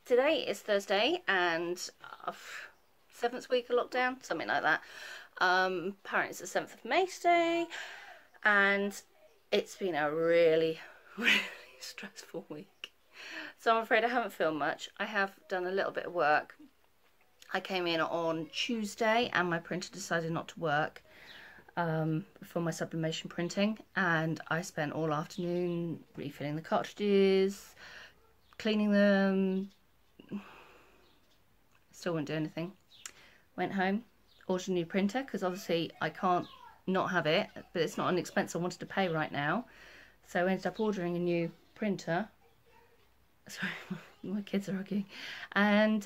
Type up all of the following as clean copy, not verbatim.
today is Thursday and 7th week of lockdown, something like that. Apparently it's the 7th of May today, and it's been a really stressful week. So I'm afraid I haven't filmed much. I have done a little bit of work. I came in on Tuesday and my printer decided not to work for my sublimation printing, and I spent all afternoon refilling the cartridges, cleaning them. Still wouldn't do anything. Went home, ordered a new printer because obviously I can't not have it, but it's not an expense I wanted to pay right now, so I ended up ordering a new printer. Sorry, my kids are arguing. And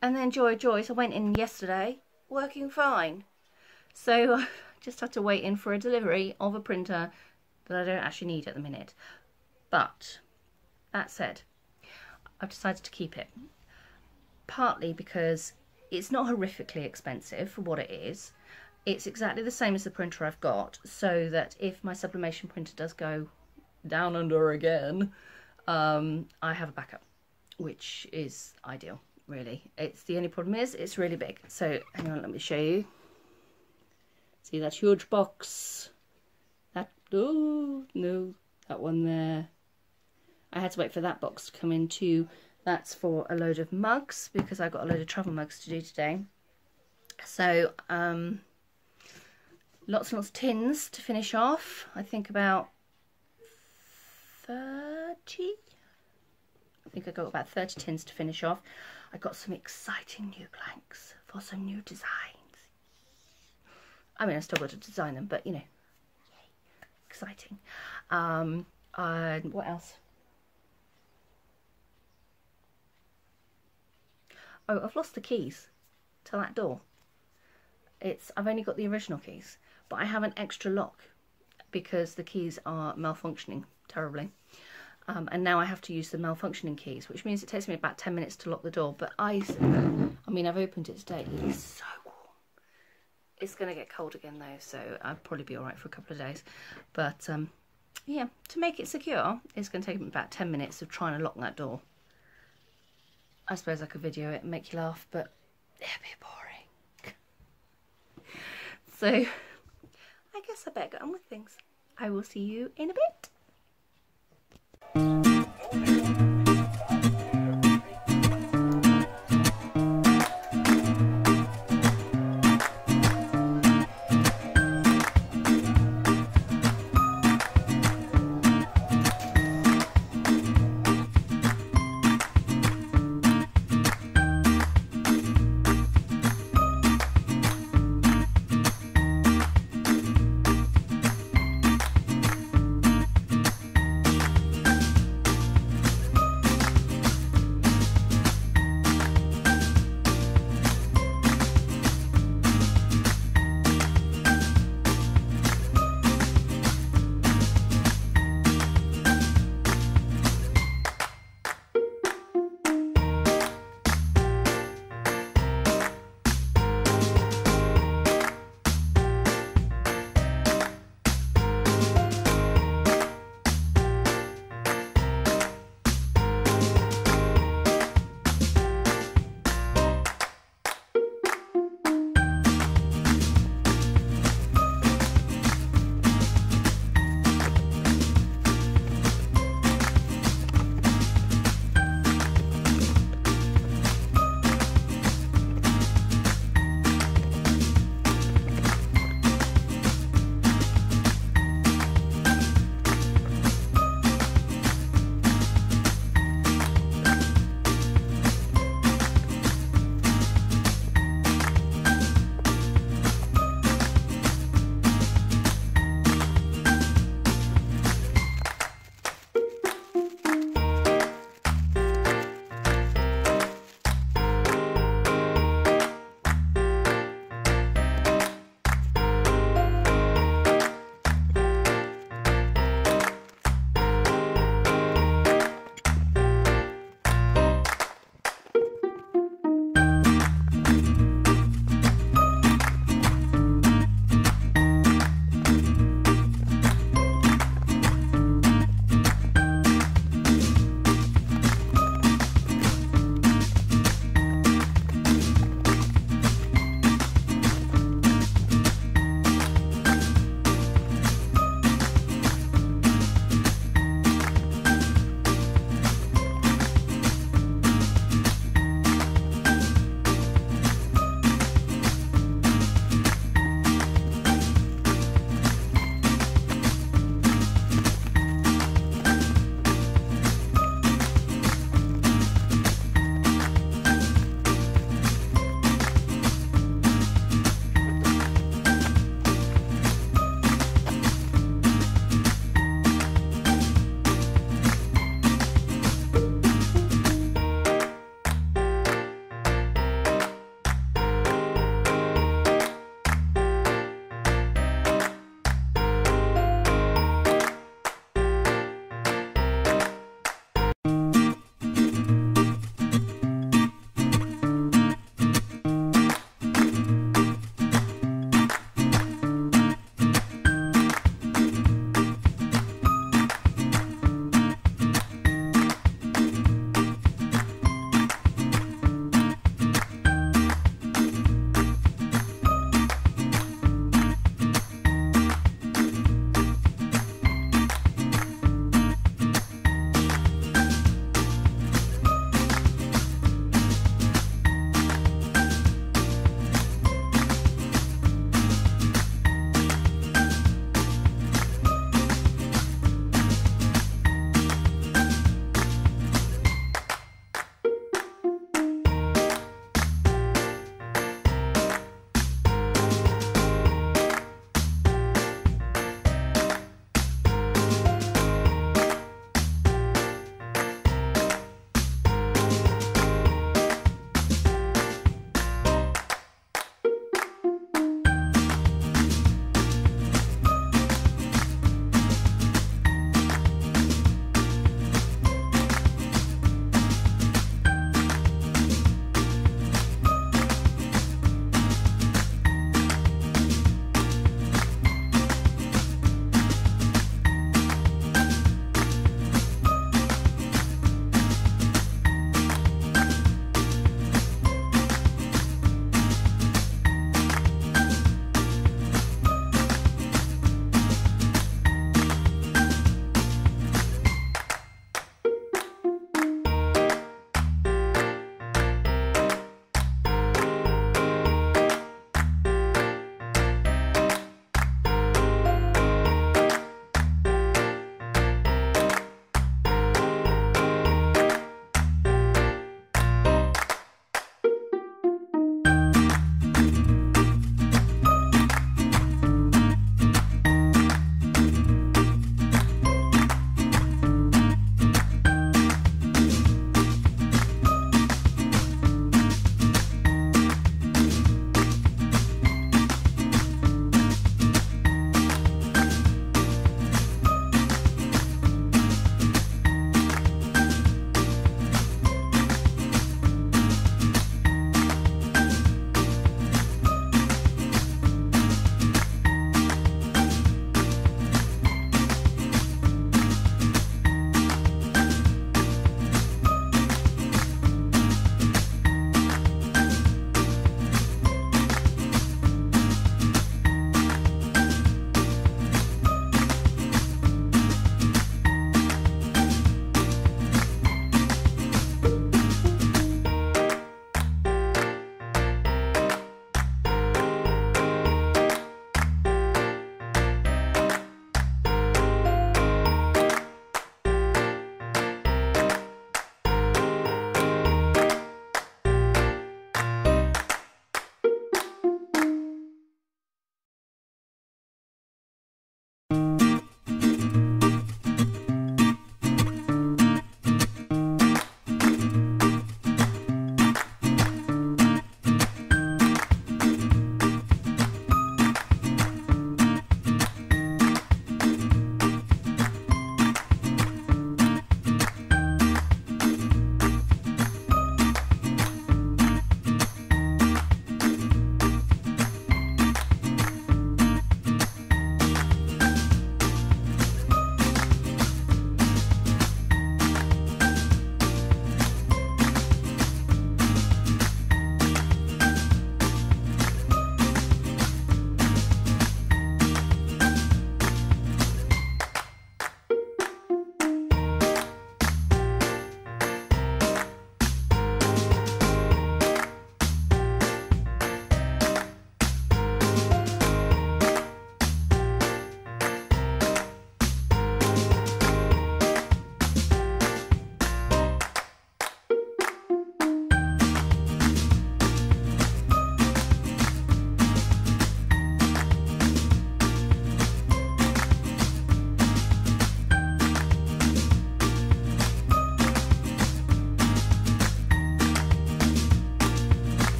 then joy of joys, I went in yesterday, working fine. So I just had to wait in for a delivery of a printer that I don't actually need at the minute. But that said, I've decided to keep it. Partly because it's not horrifically expensive for what it is. It's exactly the same as the printer I've got, so that if my sublimation printer does go down under again, I have a backup, which is ideal, really. It's the only problem is it's really big. So hang on, let me show you. See that huge box? That, oh no, that one there. I had to wait for that box to come in too. That's for a load of mugs because I got a load of travel mugs to do today. So lots and lots of tins to finish off. I think about 30. I think I got about 30 tins to finish off. I got some exciting new blanks for some new designs. I mean, I still got to design them, but you know, yay, exciting. And what else? Oh, I've lost the keys to that door. I've only got the original keys, but I have an extra lock because the keys are malfunctioning terribly. And now I have to use the malfunctioning keys, which means it takes me about 10 minutes to lock the door. But I mean, I've opened it today. It is so warm. It's going to get cold again though, so I'll probably be all right for a couple of days. But yeah, to make it secure, it's going to take me about 10 minutes of trying to lock that door. I suppose I could video it and make you laugh, but it'd be boring. So I guess I better get on with things. I will see you in a bit.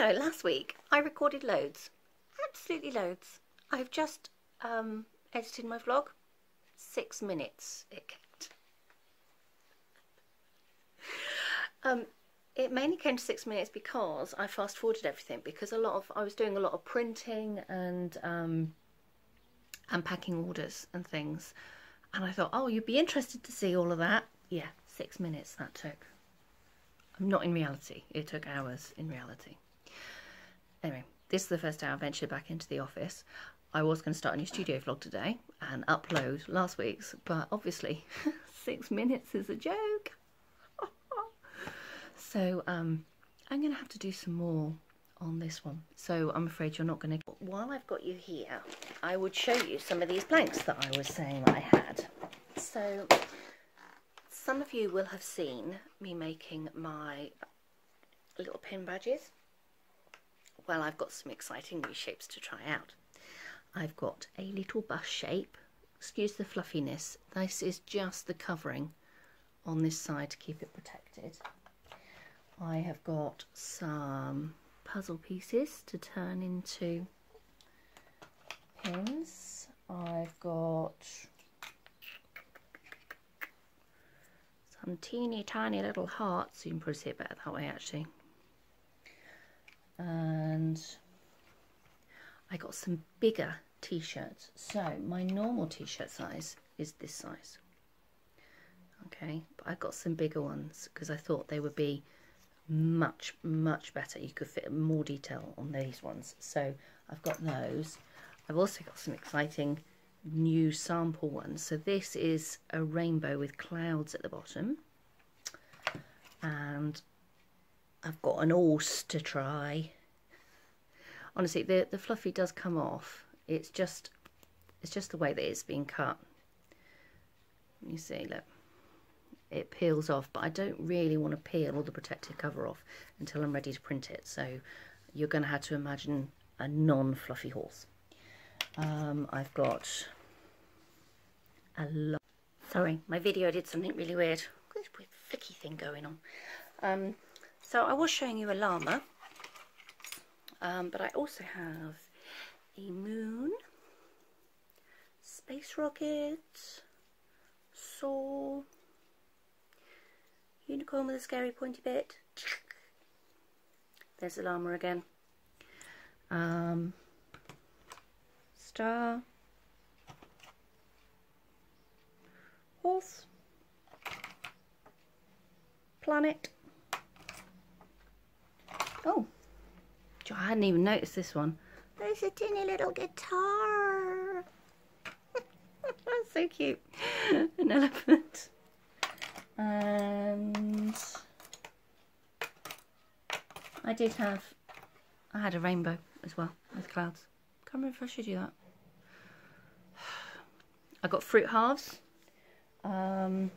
So last week I recorded loads, absolutely loads. I've just edited my vlog. 6 minutes it kept. It mainly came to 6 minutes because I fast forwarded everything, because I was doing a lot of printing and packing orders and things, and I thought, oh, you'd be interested to see all of that. Yeah, 6 minutes that took. Not in reality, it took hours in reality. Anyway, this is the first day I ventured back into the office. I was going to start a new studio vlog today and upload last week's, but obviously 6 minutes is a joke. So I'm going to have to do some more on this one. So I'm afraid you're not going to... While I've got you here, I would show you some of these blanks that I was saying that I had. So some of you will have seen me making my little pin badges. Well, I've got some exciting new shapes to try out. I've got a little bus shape. Excuse the fluffiness. This is just the covering on this side to keep it protected. I have got some puzzle pieces to turn into pins. I've got some teeny tiny little hearts. You can probably see it better that way actually. And I got some bigger t-shirts. So my normal t-shirt size is this size. Okay, but I got some bigger ones because I thought they would be much better. You could fit more detail on these ones, so I've got those. I've also got some exciting new sample ones. So this is a rainbow with clouds at the bottom, and I've got an horse to try. Honestly, the fluffy does come off. It's just the way that it's being cut. You see, look. It peels off, but I don't really want to peel all the protective cover off until I'm ready to print it. So you're going to have to imagine a non-fluffy horse. I've got a lot. Sorry, my video did something really weird. Got this weird flicky thing going on. So I was showing you a llama, but I also have a moon, space rocket, saw, unicorn with a scary pointy bit. There's the llama again. Star. Horse. Planet. Oh, I hadn't even noticed this one. There's a teeny little guitar. That's so cute. An elephant. And I had a rainbow as well with clouds. Can't remember if I showed you that. I got fruit halves, and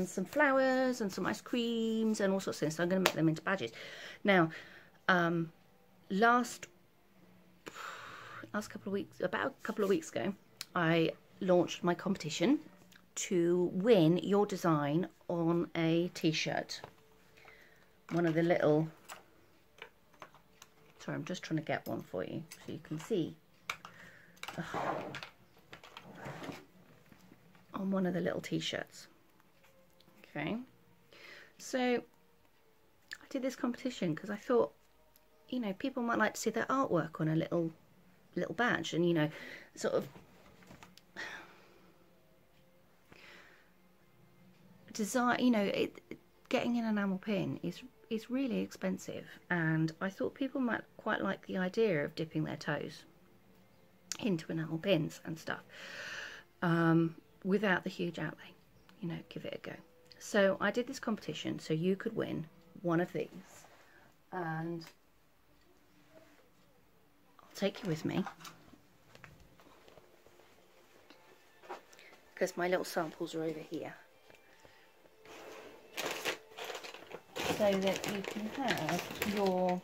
some flowers and some ice creams and all sorts of things. So I'm going to make them into badges. Now, last couple of weeks, about a couple of weeks ago, I launched my competition to win your design on a t-shirt. One of the little... Sorry, I'm just trying to get one for you so you can see. On one of the little t-shirts. Okay. So I did this competition because I thought, you know, people might like to see their artwork on a little badge, and, you know, sort of design, you know, getting an enamel pin is really expensive, and I thought people might quite like the idea of dipping their toes into enamel pins and stuff, without the huge outlay, you know, give it a go. So I did this competition so you could win one of these, and I'll take you with me because my little samples are over here, so that you can have your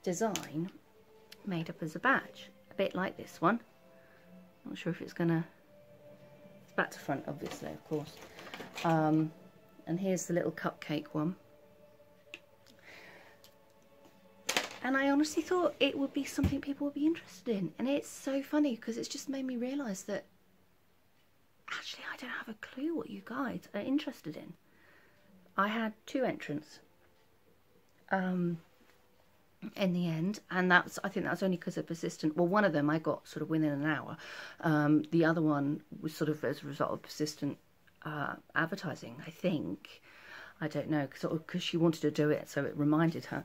design made up as a badge, a bit like this one. Not sure if it's gonna, it's back to front obviously, of course. And here's the little cupcake one. And I honestly thought it would be something people would be interested in. And it's so funny because it's just made me realise that actually I don't have a clue what you guys are interested in. I had 2 entrants in the end, and I think that was only because of persistent. Well, one of them I got sort of within an hour. The other one was sort of as a result of persistent advertising, I think. I don't know, because she wanted to do it, so it reminded her.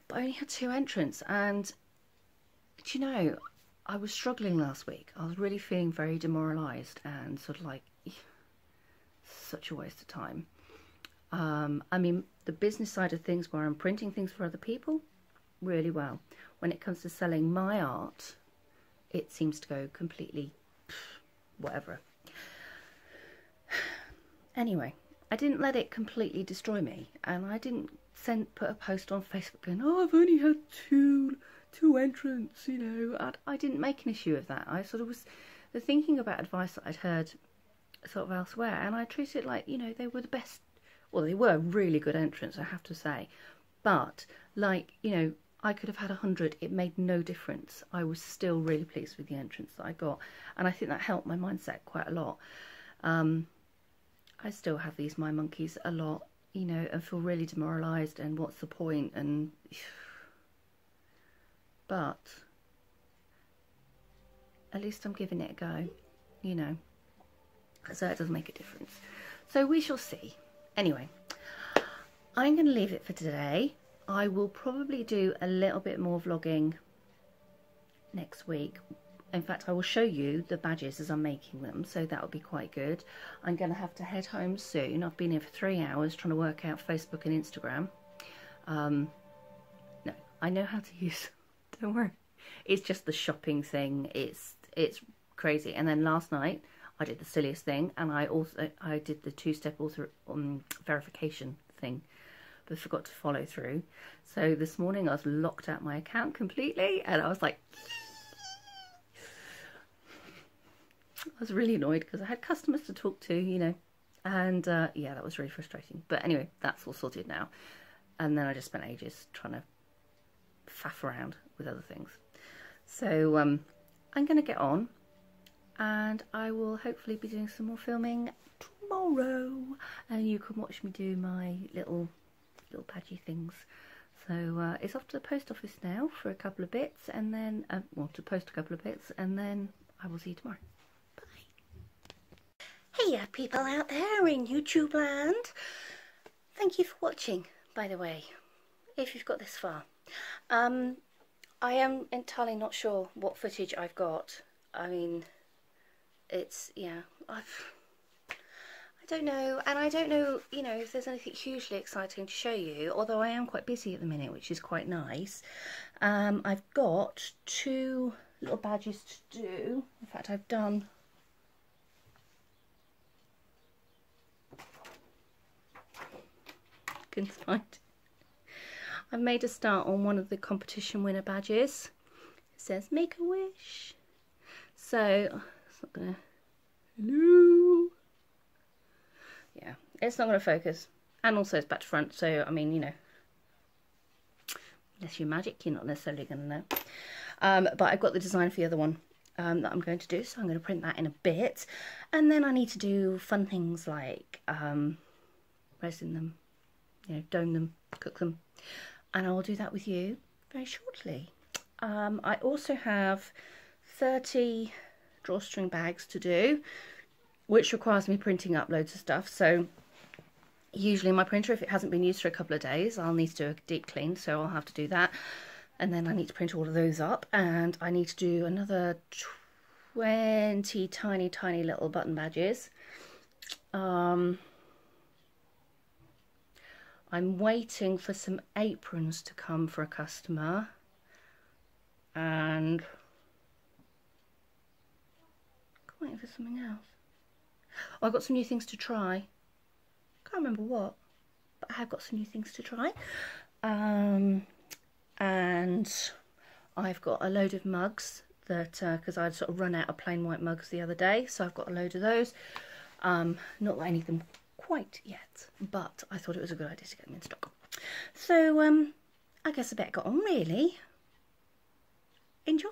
But I only had 2 entrants, and do you know, I was struggling last week. I was really feeling very demoralised and sort of like, such a waste of time. I mean, the business side of things where I'm printing things for other people, really well. When it comes to selling my art, it seems to go completely whatever. Anyway, I didn't let it completely destroy me, and I didn't put a post on Facebook going, oh, I've only had two entrants, you know. I didn't make an issue of that. I sort of was thinking about advice that I'd heard sort of elsewhere, and I treated it like, you know, they were the best. Well, they were really good entrants, I have to say, but like, you know, I could have had 100. It made no difference. I was still really pleased with the entrance that I got, and I think that helped my mindset quite a lot. I still have these my monkeys a lot, you know, and feel really demoralised, and what's the point, and but at least I'm giving it a go, you know, so it does make a difference. So we shall see. Anyway, I'm going to leave it for today. I will probably do a little bit more vlogging next week. In fact, I will show you the badges as I'm making them, so that will be quite good. I'm going to have to head home soon. I've been here for 3 hours trying to work out Facebook and Instagram. No, I know how to use them. Don't worry. It's just the shopping thing. It's crazy. And then last night I did the silliest thing, and I did the 2-step verification thing, but forgot to follow through. So this morning I was locked out my account completely, and I was like, I was really annoyed because I had customers to talk to, you know, and yeah, that was really frustrating. But anyway, that's all sorted now. And then I just spent ages trying to faff around with other things. So I'm going to get on, and I will hopefully be doing some more filming tomorrow, and you can watch me do my little badgy things. So it's off to the post office now for a couple of bits, and then well, to post a couple of bits, and then I will see you tomorrow. Bye. Hey people out there in YouTube land, thank you for watching, by the way, if you've got this far. I am entirely not sure what footage I've got. I mean, it's, yeah, I don't know, and I don't know, you know, if there's anything hugely exciting to show you, although I am quite busy at the minute, which is quite nice. I've got 2 little badges to do. In fact, I've done I've made a start on one of the competition winner badges. It says make a wish. So it's not gonna, hello. Yeah, it's not gonna focus. And also it's back to front, so I mean, you know, unless you're magic, you're not necessarily gonna know. But I've got the design for the other one that I'm going to do, so I'm going to print that in a bit. And then I need to do fun things like resin them, you know, dome them, cook them, and I'll do that with you very shortly. I also have 30 drawstring bags to do, which requires me printing up loads of stuff. So usually my printer, if it hasn't been used for a couple of days, I'll need to do a deep clean, so I'll have to do that. And then I need to print all of those up, and I need to do another 20 tiny little button badges. I'm waiting for some aprons to come for a customer, and I'm waiting for something else. Oh, I've got some new things to try. Can't remember what, but I have got some new things to try. And I've got a load of mugs that, because I'd sort of run out of plain white mugs the other day, so I've got a load of those. Not that I need them quite yet, but I thought it was a good idea to get them in stock. So I guess I better get on really. Enjoy.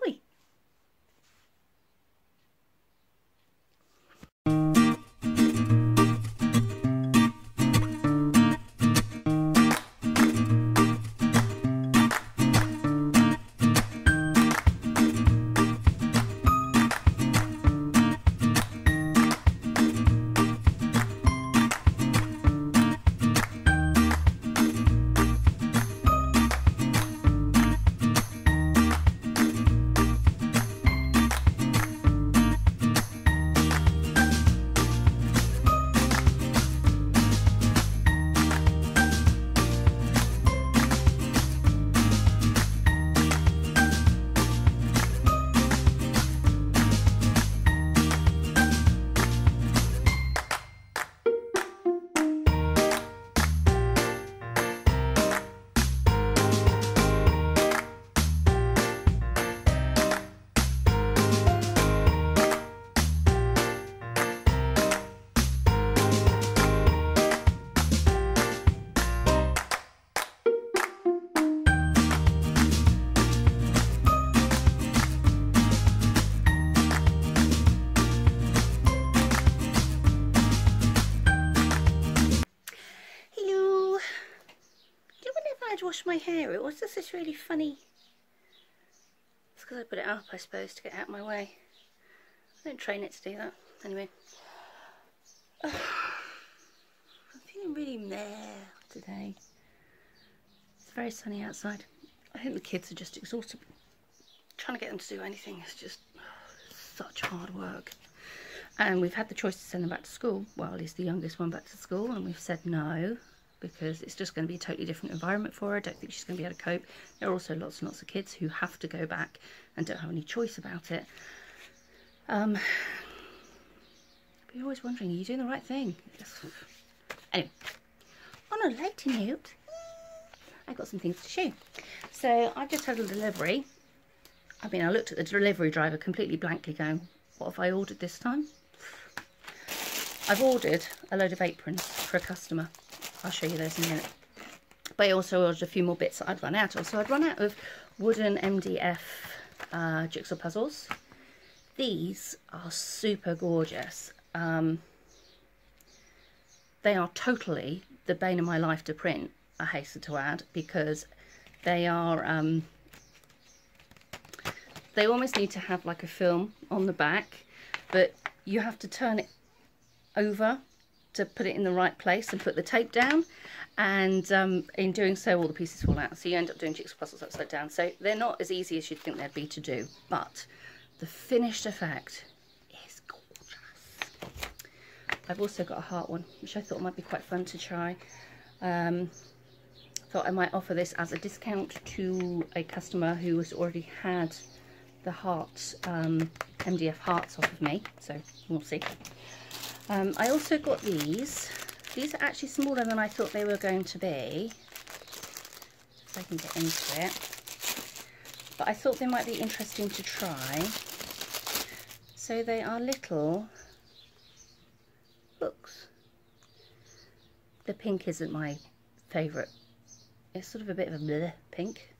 Wash my hair. It was just this really funny. It's because I put it up, I suppose, to get out of my way. I don't train it to do that. Anyway, I'm feeling really meh today. It's very sunny outside. I think the kids are just exhausted. Trying to get them to do anything is just such hard work. And we've had the choice to send them back to school. Well, at least the youngest one back to school, and we've said no, because it's just going to be a totally different environment for her. I don't think she's going to be able to cope. There are also lots and lots of kids who have to go back and don't have any choice about it. But you're always wondering, are you doing the right thing? Anyway, on a lighter note, I've got some things to show. So I've just had a delivery. I mean, I looked at the delivery driver completely blankly going, what have I ordered this time? I've ordered a load of aprons for a customer. I'll show you those in a minute. But I also ordered a few more bits that I'd run out of. So I'd run out of wooden MDF jigsaw puzzles. These are super gorgeous. They are totally the bane of my life to print, I hasten to add, because they are, they almost need to have like a film on the back, but you have to turn it over to put it in the right place and put the tape down, and in doing so all the pieces fall out, so you end up doing jigsaw puzzles upside down. So they're not as easy as you'd think they'd be to do, but the finished effect is gorgeous. I've also got a heart one, which I thought might be quite fun to try. Thought I might offer this as a discount to a customer who has already had the heart MDF hearts off of me, so we'll see. I also got these. These are actually smaller than I thought they were going to be. If I can get into it. But I thought they might be interesting to try. So they are little books. The pink isn't my favourite. It's sort of a bit of a bleh pink.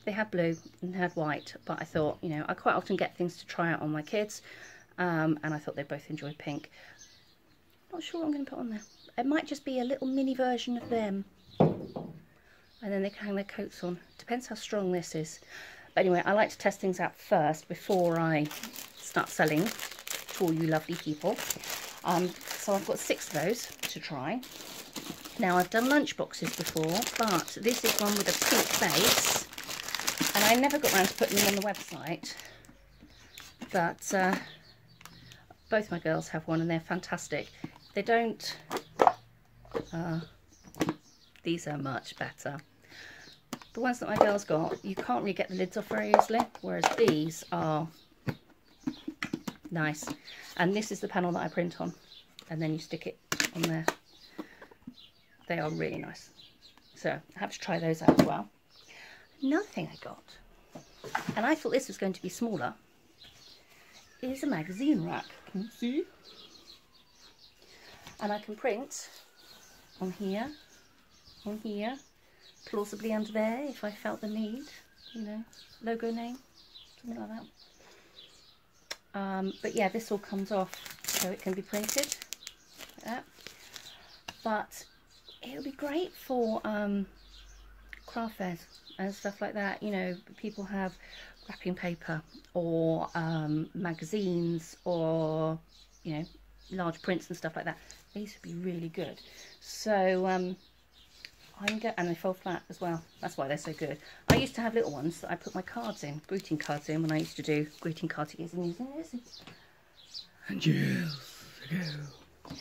They had blue and had white, but I thought, you know, I quite often get things to try out on my kids, and I thought they both enjoyed pink. Not sure what I'm going to put on there. It might just be a little mini version of them, and then they can hang their coats on. Depends how strong this is. But anyway, I like to test things out first before I start selling to all you lovely people. So I've got 6 of those to try. Now, I've done lunch boxes before, but this is one with a pink base, and I never got around to putting them on the website. But both my girls have one, and they're fantastic. They don't... these are much better. The ones that my girls got, you can't really get the lids off very easily, whereas these are nice. And this is the panel that I print on, and then you stick it on there. They are really nice. So I have to try those out as well. Another thing I got, and I thought this was going to be smaller, is a magazine rack. Can you see? And I can print on here, plausibly under there if I felt the need, you know, logo name, something like that. But yeah, this all comes off so it can be printed like that. But it would be great for craft fairs and stuff like that. You know, people have wrapping paper or magazines or, you know, large prints and stuff like that. These would be really good. So and they fold flat as well. That's why they're so good. I used to have little ones that I put my cards in, greeting cards in, when I used to do greeting cards to years and years and years. And years ago.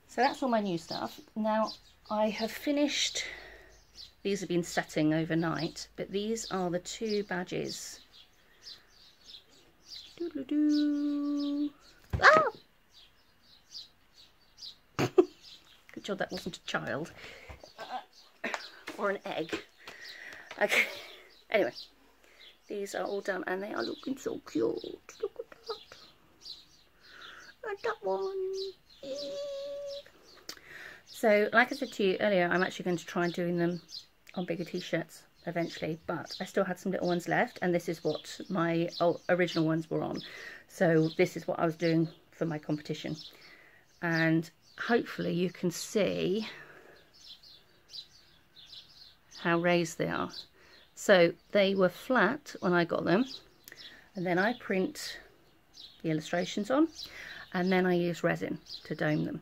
So that's all my new stuff. Now I have finished. These have been setting overnight, but these are the 2 badges. Doodle-doo. Ah! Good job that wasn't a child. Or an egg. Okay. Anyway, these are all done and they are looking so cute. Look at that. And that one. So, like I said to you earlier, I'm actually going to try doing them on bigger t-shirts eventually, but I still had some little ones left, and this is what my original ones were on. So this is what I was doing for my competition, and hopefully you can see how raised they are. So they were flat when I got them, and then I print the illustrations on, and then I use resin to dome them,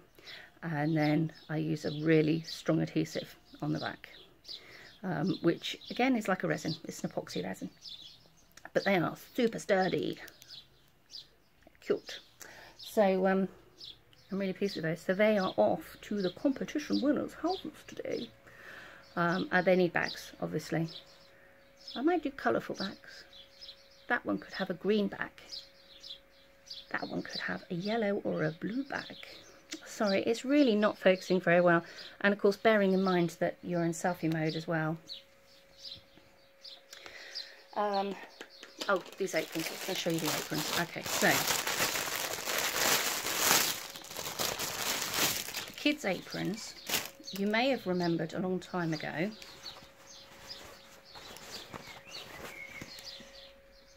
and then I use a really strong adhesive on the back, which again is like a resin. It's an epoxy resin, but they are super sturdy. Cute. So I'm really pleased with those. So they are off to the competition winners' houses today. They need bags, obviously. I might do colourful bags. That one could have a green back. That one could have a yellow or a blue bag. Sorry, it's really not focusing very well. And of course, bearing in mind that you're in selfie mode as well. Oh, these aprons. I was going to show you the aprons. Okay, so the kids' aprons, you may have remembered a long time ago.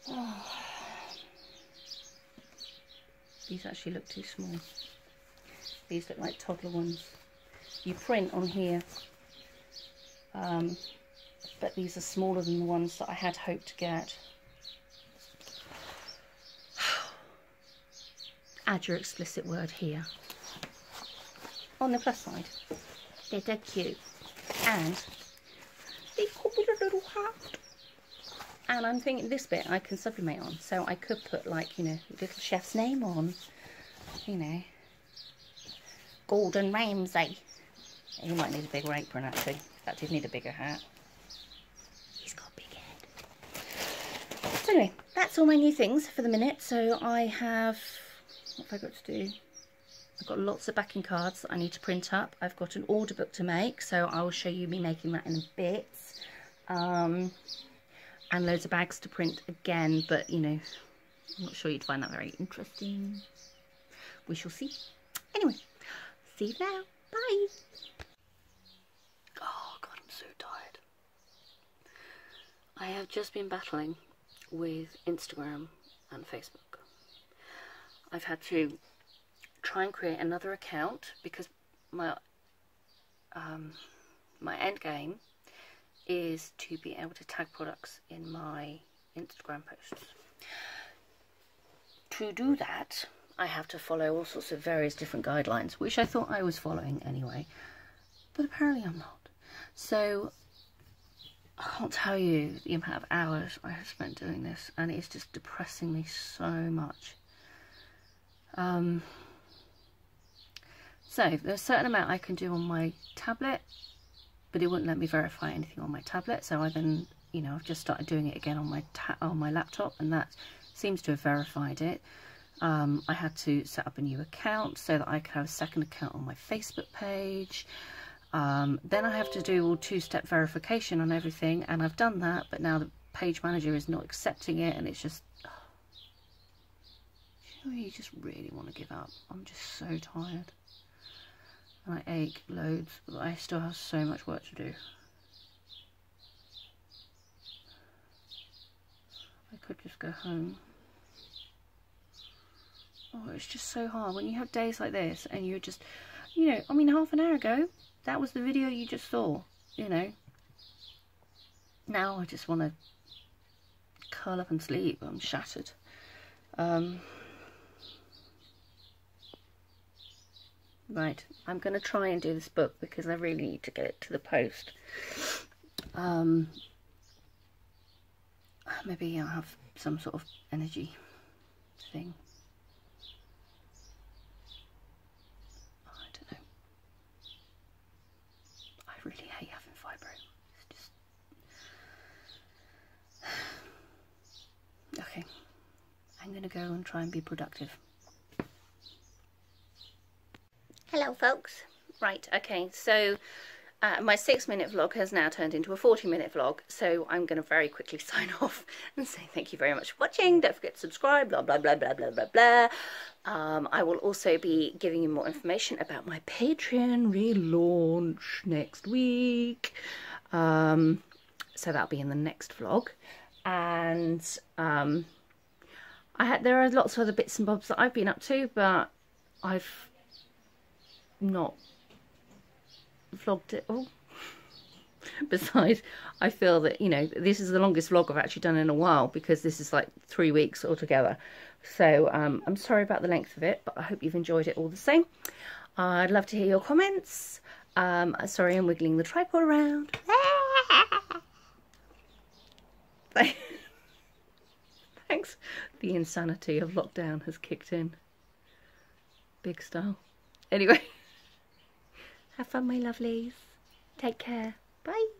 Oh. These actually look too small. These look like toddler ones. You print on here, but these are smaller than the ones that I had hoped to get. Add your explicit word here. On the plus side, they're dead cute, and they come with a little hat. And I'm thinking this bit I can sublimate on, so I could put, like, you know, little chef's name on, you know, Gordon Ramsay. He might need a bigger apron, actually. That did need a bigger hat. He's got a big head. So anyway, that's all my new things for the minute. So I have, what have I got to do? I've got lots of backing cards that I need to print up. I've got an order book to make, so I will show you me making that in a bit. And loads of bags to print again, but, you know, I'm not sure you'd find that very interesting. We shall see. Anyway, see you now. Bye. Oh, God, I'm so tired. I have just been battling with Instagram and Facebook. I've had to try and create another account because my my end game is to be able to tag products in my Instagram posts. To do that, I have to follow all sorts of various different guidelines, which I thought I was following anyway, but apparently I'm not. So I can't tell you the amount of hours I have spent doing this, and it's just depressing me so much. So there's a certain amount I can do on my tablet, but it wouldn't let me verify anything on my tablet. So I then, you know, I've just started doing it again on my laptop, and that seems to have verified it. I had to set up a new account so that I could have a second account on my Facebook page. Then I have to do all two-step verification on everything, and I've done that, but now the page manager is not accepting it, and it's just, you know, you just really want to give up. I'm just so tired. And I ache loads, but I still have so much work to do. I could just go home. Oh, it's just so hard when you have days like this and you're just, you know, I mean, half an hour ago, that was the video you just saw, you know. Now I just want to curl up and sleep. I'm shattered. Right, I'm going to try and do this book because I really need to get it to the post. Maybe I'll have some sort of energy thing. I don't know. I really hate having fibro. It's just... Okay, I'm going to go and try and be productive. Hello folks. Right, okay, so my 6-minute vlog has now turned into a 40-minute vlog, so I'm going to very quickly sign off and say thank you very much for watching. Don't forget to subscribe, blah, blah, blah, blah, blah, blah, blah. I will also be giving you more information about my Patreon relaunch next week. So that'll be in the next vlog. And there are lots of other bits and bobs that I've been up to, but I've not vlogged it all. Besides, I feel that, you know, this is the longest vlog I've actually done in a while because this is like 3 weeks altogether. So I'm sorry about the length of it, but I hope you've enjoyed it all the same. I'd love to hear your comments. Sorry, I'm wiggling the tripod around. Thanks. The insanity of lockdown has kicked in. Big style. Anyway. Have fun, my lovelies. Take care. Bye.